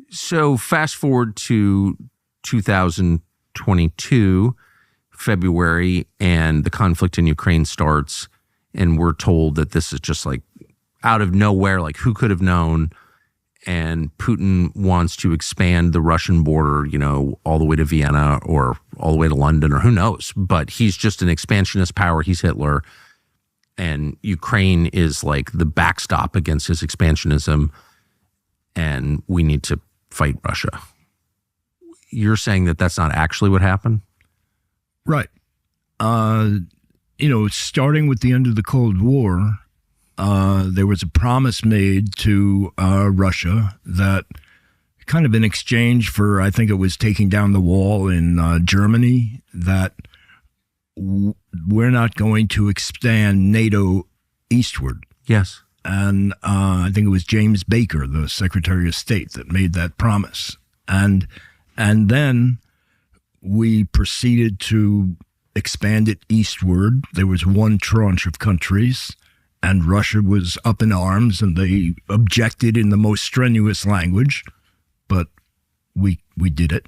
So fast forward to 2022, February, and the conflict in Ukraine starts, and we're told that this is just like out of nowhere, like who could have known? And Putin wants to expand the Russian border, all the way to Vienna or all the way to London or who knows. But he's just an expansionist power. He's Hitler. And Ukraine is like the backstop against his expansionism. And we need to fight Russia. You're saying that that's not actually what happened? Right. Starting with the end of the Cold War, there was a promise made to Russia that kind of in exchange for, I think it was taking down the wall in Germany, that we're not going to expand NATO eastward. Yes. And I think it was James Baker, the Secretary of State, that made that promise. And then we proceeded to expand it eastward. There was one tranche of countries, and Russia was up in arms, and they objected in the most strenuous language, but we did it.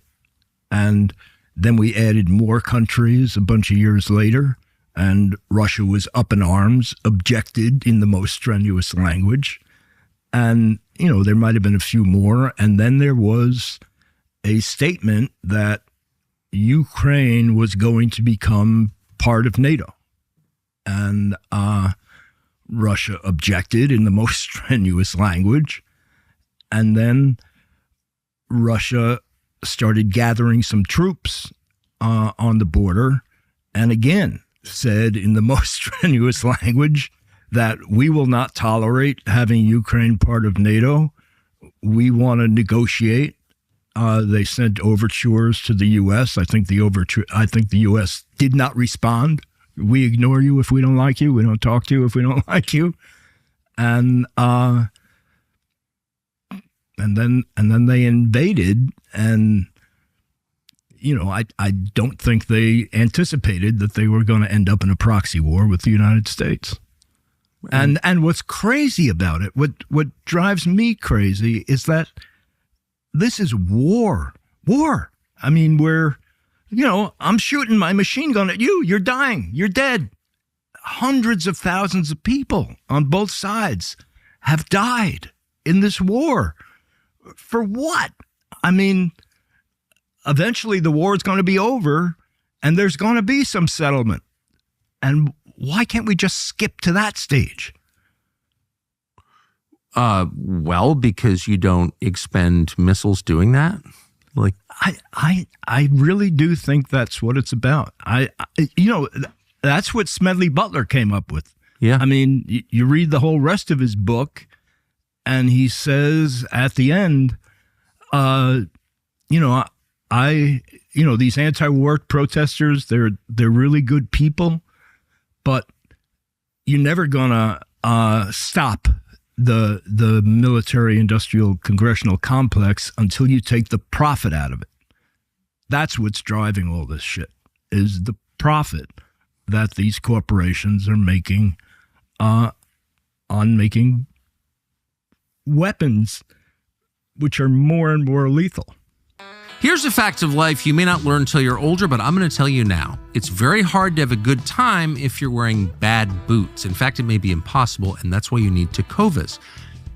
And then we added more countries a bunch of years later, and Russia was up in arms, objected in the most strenuous language. And, there might have been a few more. And then there was a statement that Ukraine was going to become part of NATO. And Russia objected in the most strenuous language. And then Russia started gathering some troops on the border, and again said in the most strenuous language that we will not tolerate having Ukraine part of NATO. We want to negotiate. They sent overtures to the U.S. I think the U.S. did not respond. We ignore you if we don't like you. We don't talk to you if we don't like you. And then they invaded, and I don't think they anticipated that they were going to end up in a proxy war with the United States. And what's crazy about it, what drives me crazy, is that this is war. I mean, I'm shooting my machine gun at you. You're dying. You're dead. Hundreds of thousands of people on both sides have died in this war. For what? I mean, eventually the war is going to be over, and there's going to be some settlement. And why can't we just skip to that stage? Well, because you don't expend missiles doing that. Like, I really do think that's what it's about. That's what Smedley Butler came up with. Yeah. I mean, you read the whole rest of his book, and he says at the end, these anti-war protesters, they're really good people, but you're never gonna stop the military-industrial congressional complex until you take the profit out of it. That's what's driving all this shit, is the profit that these corporations are making on making weapons which are more and more lethal. Here's a fact of life you may not learn until you're older, but I'm going to tell you now. It's very hard to have a good time if you're wearing bad boots. In fact, it may be impossible, and that's why you need Tecovas.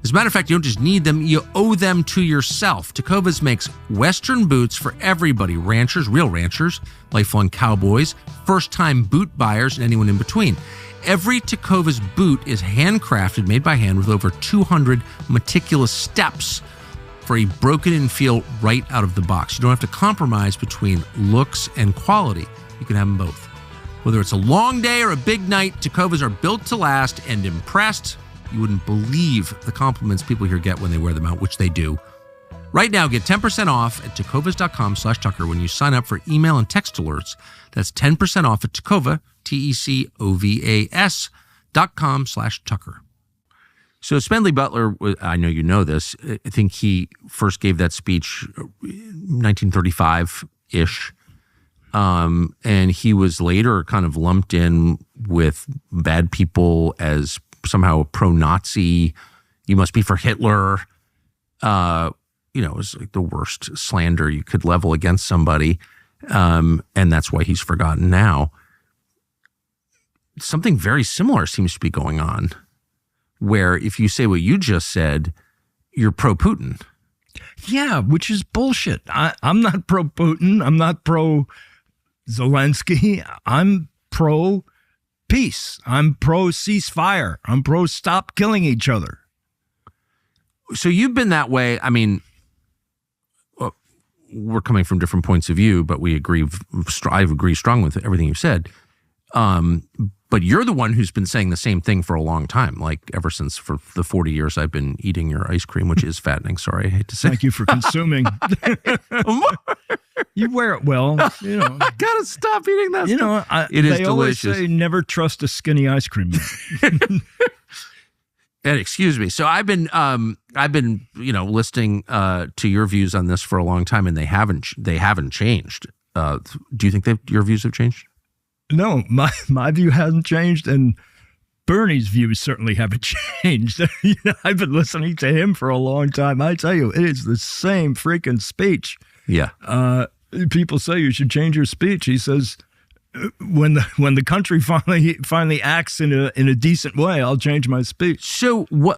As a matter of fact, you don't just need them, you owe them to yourself. Tecovas makes Western boots for everybody, ranchers, real ranchers, lifelong cowboys, first-time boot buyers, and anyone in between. Every Tecovas boot is handcrafted, made by hand, with over 200 meticulous steps for a broken-in feel right out of the box. You don't have to compromise between looks and quality. You can have them both. Whether it's a long day or a big night, Tecovas are built to last and impressed. You wouldn't believe the compliments people here get when they wear them out, which they do. Right now, get 10% off at tecovas.com/Tucker when you sign up for email and text alerts. That's 10% off at Tecova, TECOVAS.com/Tucker. So Smedley Butler, I know you know this, I think he first gave that speech 1935-ish, and he was later kind of lumped in with bad people as somehow a pro-Nazi. You must be for Hitler. is like the worst slander you could level against somebody. And that's why he's forgotten now. Something very similar seems to be going on, where if you say what you just said, you're pro-Putin. Yeah, which is bullshit. I'm not pro-Putin. I'm not pro-Zelensky. I'm pro-peace. I'm pro-ceasefire. I'm pro-stop killing each other. So you've been that way. I mean, we're coming from different points of view, but we agree. I agree strongly with everything you've said. But you're the one who's been saying the same thing for a long time, like ever since for the 40 years I've been eating your ice cream, which is fattening. Sorry, I hate to say. Thank you for consuming. You wear it well. I gotta stop eating that stuff. It is delicious. They always say never trust a skinny ice cream man. And excuse me. So I've been listening to your views on this for a long time, and they haven't changed. Do you think your views have changed? No, my view hasn't changed, and Bernie's views certainly haven't changed. I've been listening to him for a long time. I tell you, it is the same freaking speech. Yeah. People say you should change your speech. He says, when the country finally acts in a decent way, I'll change my speech. So what